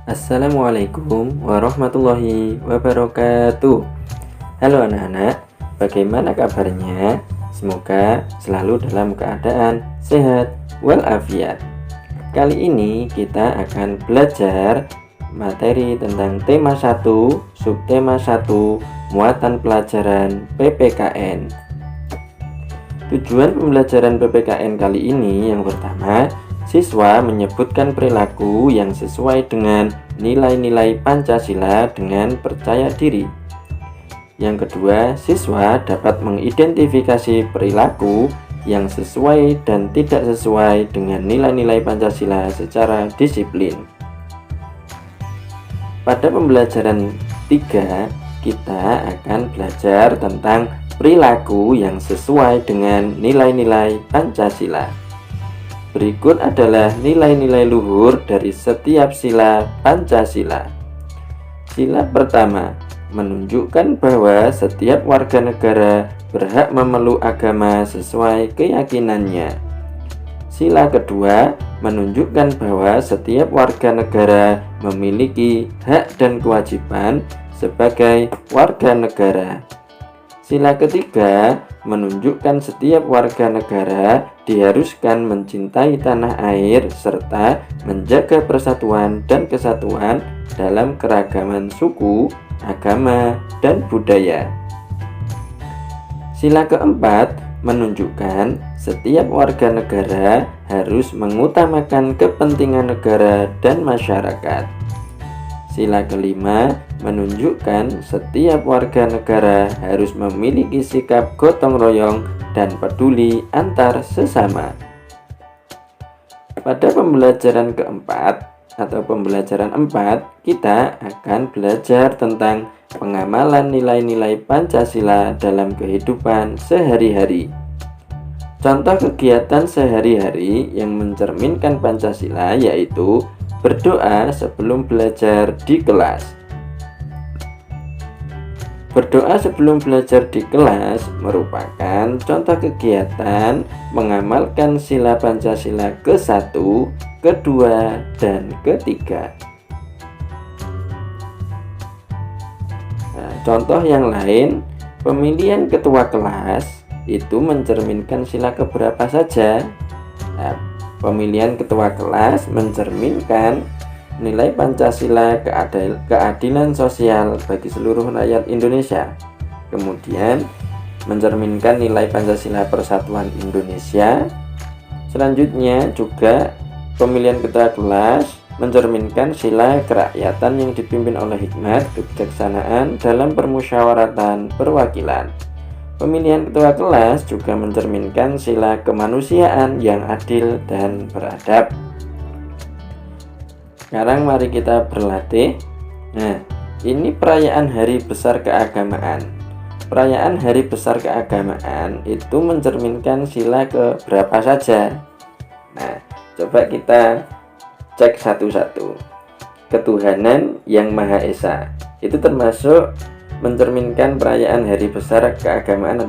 Assalamualaikum warahmatullahi wabarakatuh. Halo anak-anak, bagaimana kabarnya? Semoga selalu dalam keadaan sehat walafiat. Kali ini kita akan belajar materi tentang tema 1, subtema 1, muatan pelajaran PPKN. Tujuan pembelajaran PPKN kali ini yang pertama, siswa menyebutkan perilaku yang sesuai dengan nilai-nilai Pancasila dengan percaya diri. Yang kedua, siswa dapat mengidentifikasi perilaku yang sesuai dan tidak sesuai dengan nilai-nilai Pancasila secara disiplin. Pada pembelajaran 3, kita akan belajar tentang perilaku yang sesuai dengan nilai-nilai Pancasila. Berikut adalah nilai-nilai luhur dari setiap sila Pancasila. Sila pertama, menunjukkan bahwa setiap warga negara berhak memeluk agama sesuai keyakinannya. Sila kedua, menunjukkan bahwa setiap warga negara memiliki hak dan kewajiban sebagai warga negara. Sila ketiga, menunjukkan setiap warga negara diharuskan mencintai tanah air serta menjaga persatuan dan kesatuan dalam keragaman suku, agama, dan budaya. Sila keempat, menunjukkan setiap warga negara harus mengutamakan kepentingan negara dan masyarakat. Sila kelima, menunjukkan setiap warga negara harus memiliki sikap gotong royong dan peduli antar sesama. Pada pembelajaran keempat atau pembelajaran 4, kita akan belajar tentang pengamalan nilai-nilai Pancasila dalam kehidupan sehari-hari. Contoh kegiatan sehari-hari yang mencerminkan Pancasila yaitu berdoa sebelum belajar di kelas. Berdoa sebelum belajar di kelas merupakan contoh kegiatan mengamalkan sila Pancasila ke-1, ke-2, dan ke-3. Contoh yang lain, pemilihan ketua kelas itu mencerminkan sila keberapa saja? Pemilihan ketua kelas mencerminkan nilai Pancasila, keadilan sosial bagi seluruh rakyat Indonesia. Kemudian mencerminkan nilai Pancasila persatuan Indonesia. Selanjutnya juga pemilihan ketua kelas mencerminkan sila kerakyatan yang dipimpin oleh hikmat kebijaksanaan dalam permusyawaratan perwakilan. Pemilihan ketua kelas juga mencerminkan sila kemanusiaan yang adil dan beradab. Sekarang mari kita berlatih. Nah, ini perayaan Hari Besar Keagamaan. Perayaan Hari Besar Keagamaan itu mencerminkan sila keberapa saja? Nah, coba kita cek satu-satu. Ketuhanan yang Maha Esa itu termasuk mencerminkan perayaan Hari Besar Keagamaan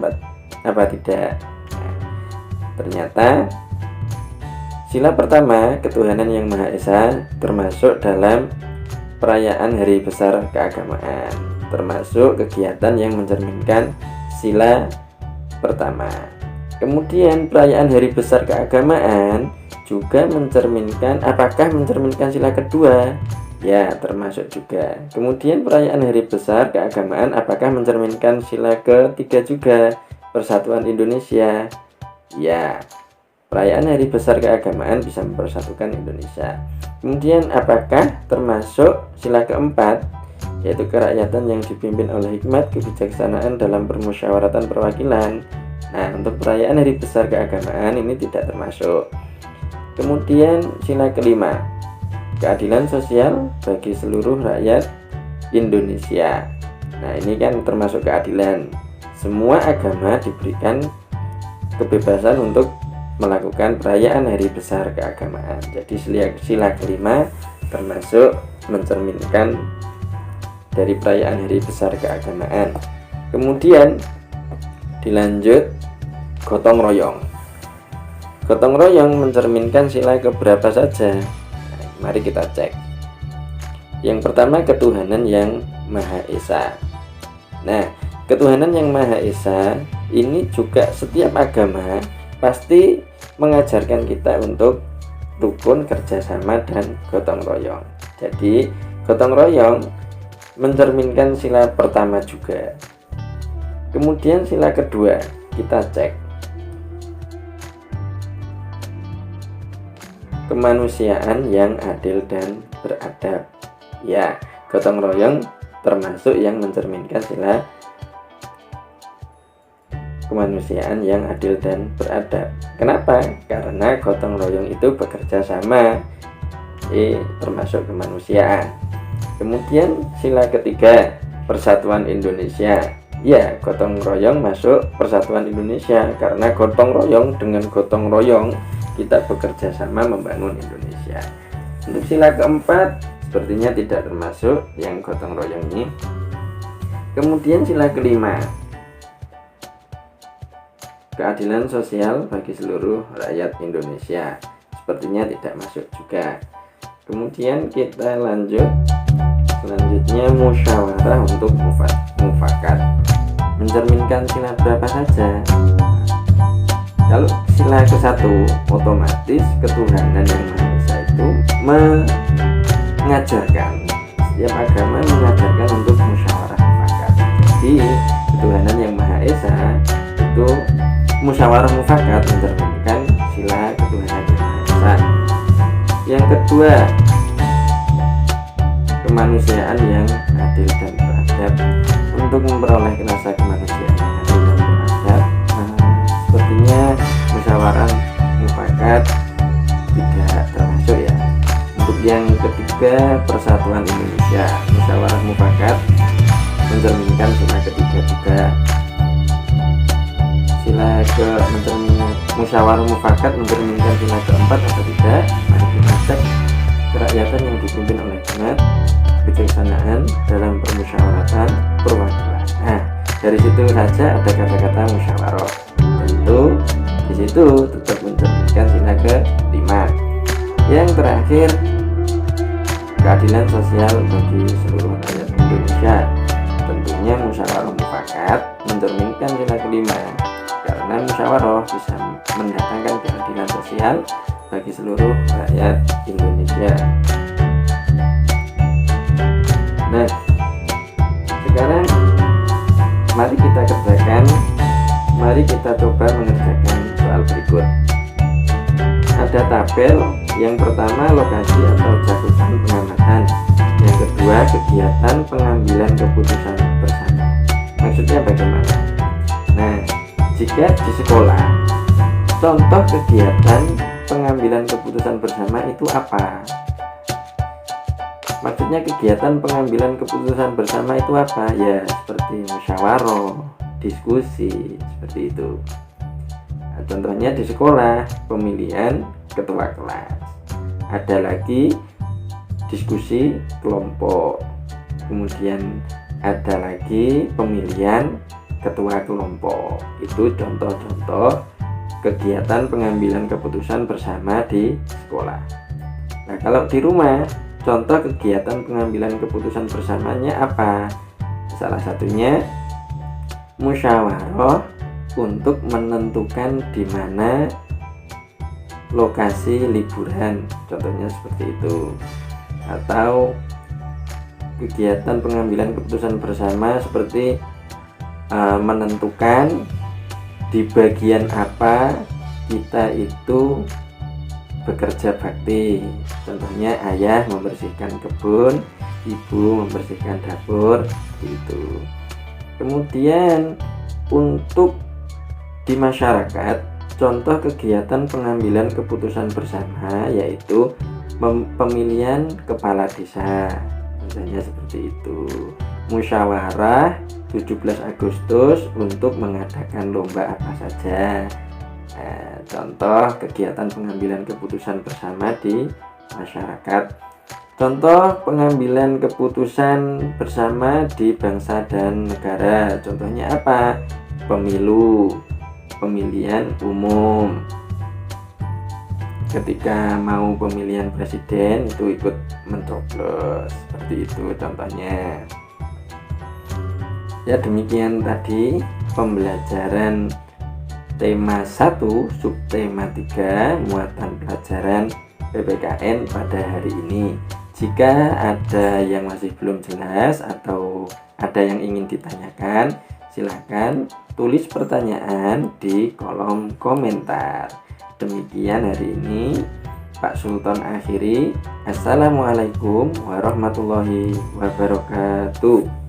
apa tidak? Nah, ternyata sila pertama, ketuhanan yang Maha Esa, termasuk dalam perayaan Hari Besar Keagamaan, termasuk kegiatan yang mencerminkan sila pertama. Kemudian perayaan Hari Besar Keagamaan juga mencerminkan, apakah mencerminkan sila kedua? Ya, termasuk juga. Kemudian perayaan Hari Besar Keagamaan apakah mencerminkan sila ketiga juga, persatuan Indonesia? Ya, perayaan Hari Besar Keagamaan bisa mempersatukan Indonesia. Kemudian apakah termasuk sila keempat, yaitu kerakyatan yang dipimpin oleh hikmat kebijaksanaan dalam permusyawaratan perwakilan? Nah, untuk perayaan Hari Besar Keagamaan ini tidak termasuk. Kemudian sila kelima, keadilan sosial bagi seluruh rakyat Indonesia. Nah, ini kan termasuk keadilan. Semua agama diberikan kebebasan untuk melakukan perayaan Hari Besar Keagamaan. Jadi sila kelima termasuk mencerminkan dari perayaan Hari Besar Keagamaan. Kemudian dilanjut gotong royong. Gotong royong mencerminkan sila keberapa saja? Mari kita cek. Yang pertama, ketuhanan yang Maha Esa. Nah, ketuhanan yang Maha Esa ini juga setiap agama pasti mengajarkan kita untuk rukun, kerjasama, dan gotong royong. Jadi gotong royong mencerminkan sila pertama juga. Kemudian sila kedua kita cek, kemanusiaan yang adil dan beradab. Ya, gotong royong termasuk yang mencerminkan sila kemanusiaan yang adil dan beradab. Kenapa? Karena gotong royong itu bekerja sama, termasuk kemanusiaan. Kemudian sila ketiga, persatuan Indonesia. Ya, gotong royong masuk persatuan Indonesia, karena gotong royong dengan gotong royong kita bekerja sama membangun Indonesia. Untuk sila keempat sepertinya tidak termasuk yang gotong royong ini. Kemudian sila kelima, keadilan sosial bagi seluruh rakyat Indonesia, sepertinya tidak masuk juga. Kemudian kita lanjut, selanjutnya musyawarah untuk mufakat, mencerminkan sila berapa saja? Kalau sila ke-1, otomatis ketuhanan yang Maha Esa itu mengajarkan, setiap agama mengajarkan untuk musyawarah mufakat. Jadi ketuhanan yang Maha Esa itu musyawarah mufakat mencerminkan sila ketuhanan yang Maha Esa. Yang kedua, kemanusiaan yang adil dan beradab. Untuk memperoleh rasa kemanusiaan yang adil dan beradab, sepertinya musyawarah mufakat tidak termasuk ya. Untuk yang ketiga, persatuan Indonesia, musyawarah mufakat mencerminkan sila ketiga juga. Sila musyawarah mufakat mencerminkan sila keempat atau tidak? Mari kita cek. Kerakyatan yang dipimpin oleh benar, kebijaksanaan dalam permusyawaratan, perwakilan. Nah, dari situ saja ada kata-kata musyawarah. Tentu di situ tetap mencerminkan sila ke-5. Yang terakhir, keadilan sosial bagi seluruh rakyat Indonesia. Tentunya musyawarah mufakat mencerminkan sila ke-5, karena musyawarah bisa mendatangkan keadilan sosial bagi seluruh rakyat Indonesia. Nah, sekarang mari kita kerjakan, mari kita coba mengerjakan soal berikut. Ada tabel, yang pertama lokasi atau cakupan pengamatan, yang kedua kegiatan pengambilan keputusan bersama. Maksudnya bagaimana? Nah, jika di sekolah, contoh kegiatan pengambilan keputusan bersama itu apa? Maksudnya kegiatan pengambilan keputusan bersama itu apa? Ya, seperti musyawarah, diskusi, seperti itu. Nah, contohnya di sekolah, pemilihan ketua kelas. Ada lagi diskusi kelompok. Kemudian ada lagi pemilihan ketua kelompok. Itu contoh-contoh kegiatan pengambilan keputusan bersama di sekolah. Nah, kalau di rumah, contoh kegiatan pengambilan keputusan bersamanya apa? Salah satunya musyawarah untuk menentukan di mana lokasi liburan, contohnya seperti itu. Atau kegiatan pengambilan keputusan bersama seperti menentukan di bagian apa kita itu bekerja bakti. Contohnya ayah membersihkan kebun, ibu membersihkan dapur, gitu. Kemudian untuk di masyarakat, contoh kegiatan pengambilan keputusan bersama yaitu pemilihan kepala desa, contohnya seperti itu. Musyawarah 17 Agustus untuk mengadakan lomba apa saja. Nah, contoh kegiatan pengambilan keputusan bersama di masyarakat. Contoh pengambilan keputusan bersama di bangsa dan negara, contohnya apa? Pemilu, pemilihan umum. Ketika mau pemilihan presiden itu ikut mencoblos, seperti seperti itu contohnya. Ya, demikian tadi pembelajaran tema 1 subtema 3 muatan pelajaran PPKN pada hari ini. Jika ada yang masih belum jelas atau ada yang ingin ditanyakan, silahkan tulis pertanyaan di kolom komentar. Demikian hari ini Pak Sultan akhiri. Assalamualaikum warahmatullahi wabarakatuh.